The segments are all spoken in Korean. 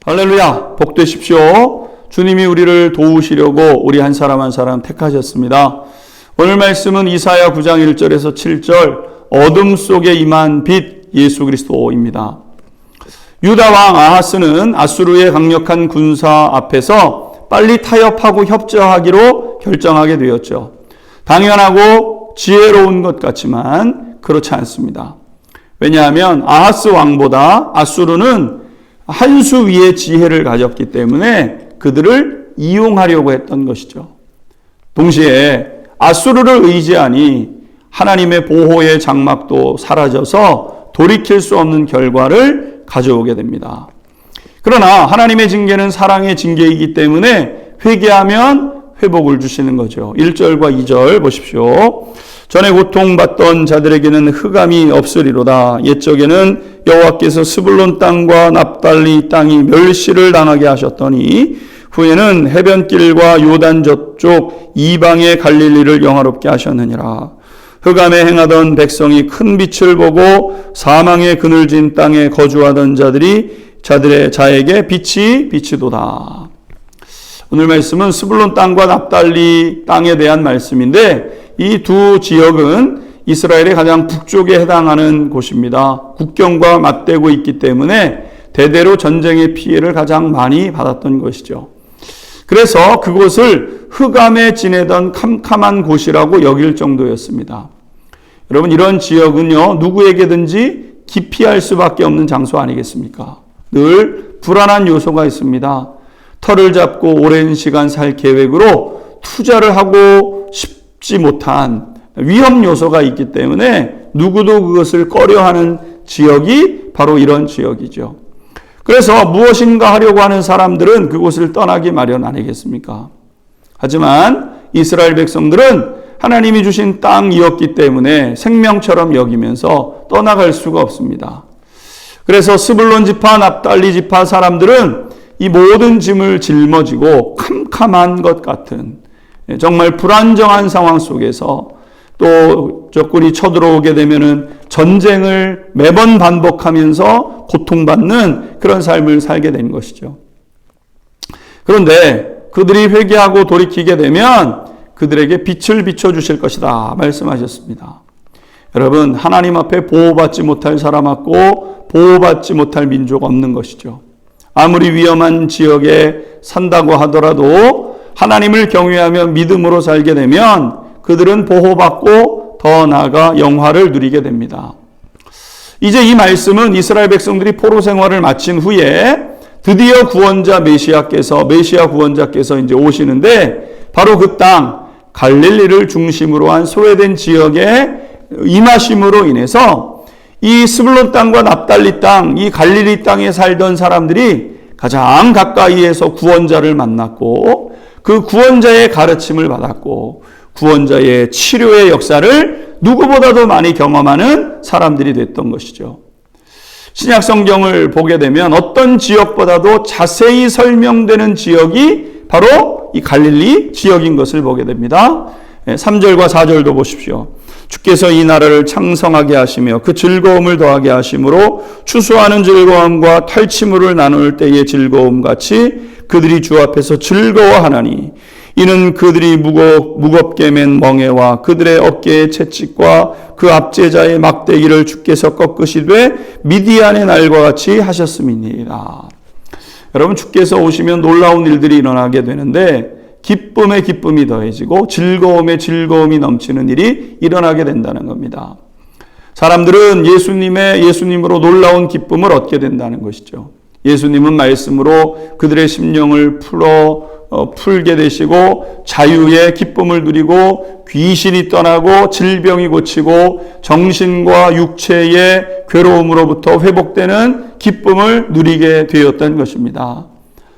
할렐루야, 복되십시오. 주님이 우리를 도우시려고 우리 한 사람 한 사람 택하셨습니다. 오늘 말씀은 이사야 9장 1절에서 7절 어둠 속에 임한 빛 예수 그리스도입니다. 유다 왕 아하스는 아수르의 강력한 군사 앞에서 빨리 타협하고 협조하기로 결정하게 되었죠. 당연하고 지혜로운 것 같지만 그렇지 않습니다. 왜냐하면 아하스 왕보다 아수르는 한 수 위의 지혜를 가졌기 때문에 그들을 이용하려고 했던 것이죠. 동시에 아수르를 의지하니 하나님의 보호의 장막도 사라져서 돌이킬 수 없는 결과를 가져오게 됩니다. 그러나 하나님의 징계는 사랑의 징계이기 때문에 회개하면 회복을 주시는 거죠. 1절과 2절 보십시오. 전에 고통받던 자들에게는 흑암이 없으리로다. 옛적에는 여호와께서 스불론 땅과 납달리 땅이 멸시를 당하게 하셨더니 후에는 해변길과 요단 저쪽 이방의 갈릴리를 영화롭게 하셨느니라. 흑암에 행하던 백성이 큰 빛을 보고 사망의 그늘진 땅에 거주하던 자들의 자에게 빛이 비치도다. 오늘 말씀은 스불론 땅과 납달리 땅에 대한 말씀인데 이 두 지역은 이스라엘의 가장 북쪽에 해당하는 곳입니다. 국경과 맞대고 있기 때문에 대대로 전쟁의 피해를 가장 많이 받았던 것이죠. 그래서 그곳을 흑암에 지내던 캄캄한 곳이라고 여길 정도였습니다. 여러분, 이런 지역은요, 누구에게든지 기피할 수밖에 없는 장소 아니겠습니까? 늘 불안한 요소가 있습니다. 터를 잡고 오랜 시간 살 계획으로 투자를 하고 싶지 못한 위험 요소가 있기 때문에 누구도 그것을 꺼려하는 지역이 바로 이런 지역이죠. 그래서 무엇인가 하려고 하는 사람들은 그곳을 떠나기 마련 아니겠습니까? 하지만 이스라엘 백성들은 하나님이 주신 땅이었기 때문에 생명처럼 여기면서 떠나갈 수가 없습니다. 그래서 스불론 지파, 납달리 지파 사람들은 이 모든 짐을 짊어지고 캄캄한 것 같은 정말 불안정한 상황 속에서 또 적군이 쳐들어오게 되면은 전쟁을 매번 반복하면서 고통받는 그런 삶을 살게 된 것이죠. 그런데 그들이 회개하고 돌이키게 되면 그들에게 빛을 비춰주실 것이다 말씀하셨습니다. 여러분, 하나님 앞에 보호받지 못할 사람 없고 보호받지 못할 민족 없는 것이죠. 아무리 위험한 지역에 산다고 하더라도 하나님을 경외하며 믿음으로 살게 되면 그들은 보호받고 더 나아가 영화를 누리게 됩니다. 이제 이 말씀은 이스라엘 백성들이 포로 생활을 마친 후에 드디어 메시아 구원자께서 이제 오시는데 바로 그 땅 갈릴리를 중심으로 한 소외된 지역에 임하심으로 인해서 이 스불론 땅과 납달리 땅, 이 갈릴리 땅에 살던 사람들이 가장 가까이에서 구원자를 만났고 그 구원자의 가르침을 받았고 구원자의 치료의 역사를 누구보다도 많이 경험하는 사람들이 됐던 것이죠. 신약 성경을 보게 되면 어떤 지역보다도 자세히 설명되는 지역이 바로 이 갈릴리 지역인 것을 보게 됩니다. 3절과 4절도 보십시오. 주께서 이 나라를 창성하게 하시며 그 즐거움을 더하게 하심으로 추수하는 즐거움과 탈취물을 나눌 때의 즐거움 같이 그들이 주 앞에서 즐거워하나니 이는 그들이 무겁게 맨 멍에와 그들의 어깨의 채찍과 그 압제자의 막대기를 주께서 꺾으시되 미디안의 날과 같이 하셨음이니이다. 여러분, 주께서 오시면 놀라운 일들이 일어나게 되는데 기쁨에 기쁨이 더해지고 즐거움에 즐거움이 넘치는 일이 일어나게 된다는 겁니다. 사람들은 예수님으로 놀라운 기쁨을 얻게 된다는 것이죠. 예수님은 말씀으로 그들의 심령을 풀게 되시고 자유의 기쁨을 누리고 귀신이 떠나고 질병이 고치고 정신과 육체의 괴로움으로부터 회복되는 기쁨을 누리게 되었던 것입니다.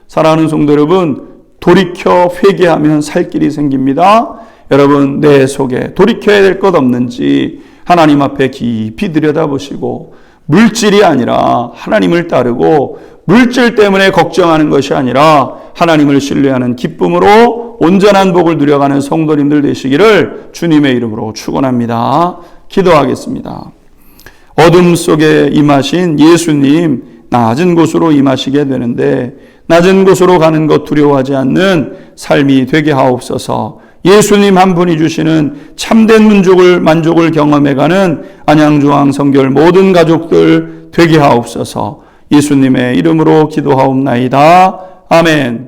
사랑하는 성도 여러분, 돌이켜 회개하면 살 길이 생깁니다. 여러분, 내 속에 돌이켜야 될 것 없는지 하나님 앞에 깊이 들여다보시고 물질이 아니라 하나님을 따르고 물질 때문에 걱정하는 것이 아니라 하나님을 신뢰하는 기쁨으로 온전한 복을 누려가는 성도님들 되시기를 주님의 이름으로 축원합니다. 기도하겠습니다. 어둠 속에 임하신 예수님, 낮은 곳으로 임하시게 되는데 낮은 곳으로 가는 것 두려워하지 않는 삶이 되게 하옵소서. 예수님 한 분이 주시는 참된 만족을 경험해가는 안양중앙 성결 모든 가족들 되게 하옵소서. 예수님의 이름으로 기도하옵나이다. 아멘.